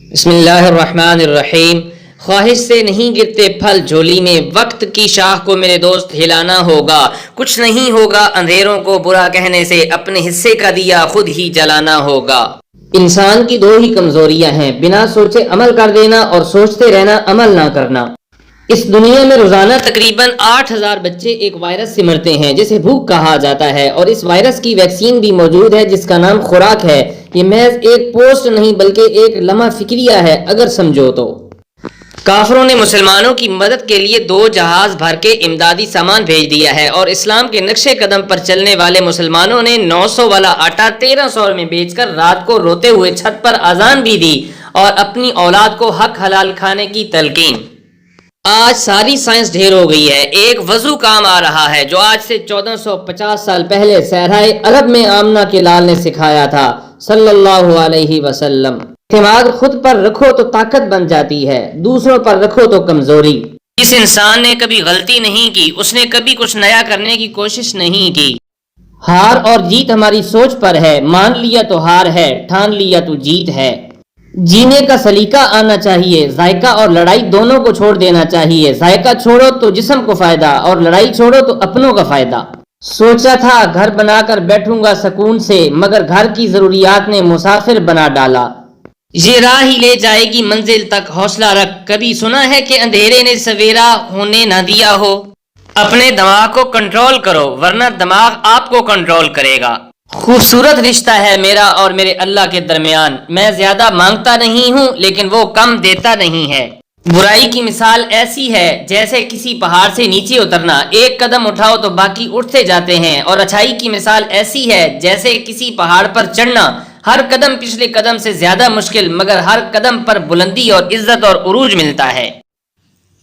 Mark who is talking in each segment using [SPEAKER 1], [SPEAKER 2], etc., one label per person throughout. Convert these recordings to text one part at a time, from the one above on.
[SPEAKER 1] بسم اللہ الرحمن الرحیم۔ خواہش سے نہیں گرتے پھل جھولی میں، وقت کی شاخ کو میرے دوست ہلانا ہوگا۔ کچھ نہیں ہوگا اندھیروں کو برا کہنے سے، اپنے حصے کا دیا خود ہی جلانا ہوگا۔ انسان کی دو ہی کمزوریاں ہیں، بنا سوچے عمل کر دینا اور سوچتے رہنا عمل نہ کرنا۔ اس دنیا میں روزانہ تقریباً 8,000 بچے ایک وائرس سے مرتے ہیں جسے بھوک کہا جاتا ہے، اور اس وائرس کی ویکسین بھی موجود ہے جس کا نام خوراک ہے۔ یہ محض ایک پوسٹ نہیں بلکہ ایک لمحہ فکریہ ہے اگر سمجھو تو۔ کافروں نے مسلمانوں کی مدد کے لیے 2 جہاز بھر کے امدادی سامان بھیج دیا ہے، اور اسلام کے نقشے قدم پر چلنے والے مسلمانوں نے 900 والا آٹا 1300 میں بیچ کر رات کو روتے ہوئے چھت پر اذان بھی دی اور اپنی اولاد کو حق حلال کھانے کی تلقین۔ آج ساری سائنس ڈھیر ہو گئی ہے، ایک وضو کام آ رہا ہے جو آج سے 1450 سال پہلے صحرائے عرب میں آمنہ کے لال نے سکھایا تھا صلی اللہ علیہ وسلم۔ اعتماد خود پر رکھو تو طاقت بن جاتی ہے، دوسروں پر رکھو تو کمزوری۔ جس انسان نے کبھی غلطی نہیں کی اس نے کبھی کچھ نیا کرنے کی کوشش نہیں کی۔ ہار اور جیت ہماری سوچ پر ہے، مان لیا تو ہار ہے، ٹھان لیا تو جیت ہے۔ جینے کا سلیقہ آنا چاہیے، ذائقہ اور لڑائی دونوں کو چھوڑ دینا چاہیے۔ ذائقہ چھوڑو تو جسم کو فائدہ، اور لڑائی چھوڑو تو اپنوں کا فائدہ۔ سوچا تھا گھر بنا کر بیٹھوں گا سکون سے، مگر گھر کی ضروریات نے مسافر بنا ڈالا۔ یہ راہ ہی لے جائے گی منزل تک، حوصلہ رکھ، کبھی سنا ہے کہ اندھیرے نے سویرا ہونے نہ دیا ہو؟ اپنے دماغ کو کنٹرول کرو ورنہ دماغ آپ کو کنٹرول کرے گا۔ خوبصورت رشتہ ہے میرا اور میرے اللہ کے درمیان، میں زیادہ مانگتا نہیں ہوں لیکن وہ کم دیتا نہیں ہے۔ برائی کی مثال ایسی ہے جیسے کسی پہاڑ سے نیچے اترنا، ایک قدم اٹھاؤ تو باقی اٹھتے جاتے ہیں، اور اچھائی کی مثال ایسی ہے جیسے کسی پہاڑ پر چڑھنا، ہر قدم پچھلے قدم سے زیادہ مشکل مگر ہر قدم پر بلندی اور عزت اور عروج ملتا ہے۔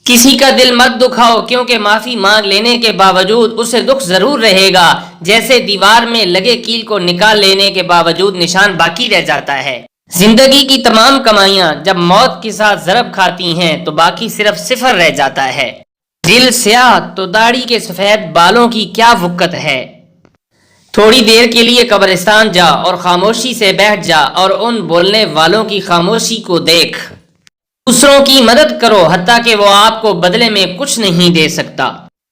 [SPEAKER 1] کسی کا دل مت دکھاؤ کیونکہ معافی مانگ لینے کے باوجود اسے دکھ ضرور رہے گا، جیسے دیوار میں لگے کیل کو نکال لینے کے باوجود نشان باقی رہ جاتا ہے۔ زندگی کی تمام کمائیاں جب موت کے ساتھ ضرب کھاتی ہیں تو باقی صرف صفر رہ جاتا ہے۔ دل سیاہ تو داڑھی کے سفید بالوں کی کیا وقت ہے۔ تھوڑی دیر کے لیے قبرستان جا اور خاموشی سے بیٹھ جا اور ان بولنے والوں کی خاموشی کو دیکھ۔ دوسروں کی مدد کرو حتیٰ کہ وہ آپ کو بدلے میں کچھ نہیں دے سکتا۔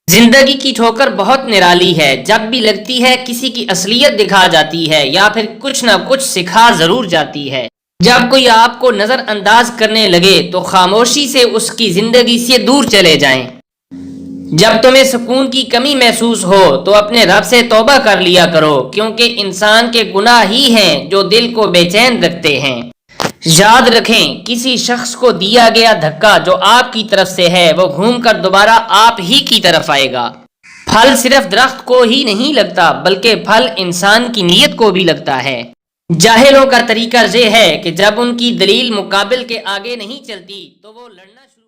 [SPEAKER 1] زندگی کی ٹھوکر بہت نرالی ہے، جب بھی لگتی ہے کسی کی اصلیت دکھا جاتی ہے یا پھر کچھ نہ کچھ سکھا ضرور جاتی ہے۔ جب کوئی آپ کو نظر انداز کرنے لگے تو خاموشی سے اس کی زندگی سے دور چلے جائیں۔ جب تمہیں سکون کی کمی محسوس ہو تو اپنے رب سے توبہ کر لیا کرو، کیونکہ انسان کے گناہ ہی ہیں جو دل کو بے چین رکھتے ہیں۔ یاد رکھیں کسی شخص کو دیا گیا دھکا جو آپ کی طرف سے ہے وہ گھوم کر دوبارہ آپ ہی کی طرف آئے گا۔ پھل صرف درخت کو ہی نہیں لگتا بلکہ پھل انسان کی نیت کو بھی لگتا ہے۔ جاہلوں کا طریقہ یہ ہے کہ جب ان کی دلیل مقابل کے آگے نہیں چلتی تو وہ لڑنا شروع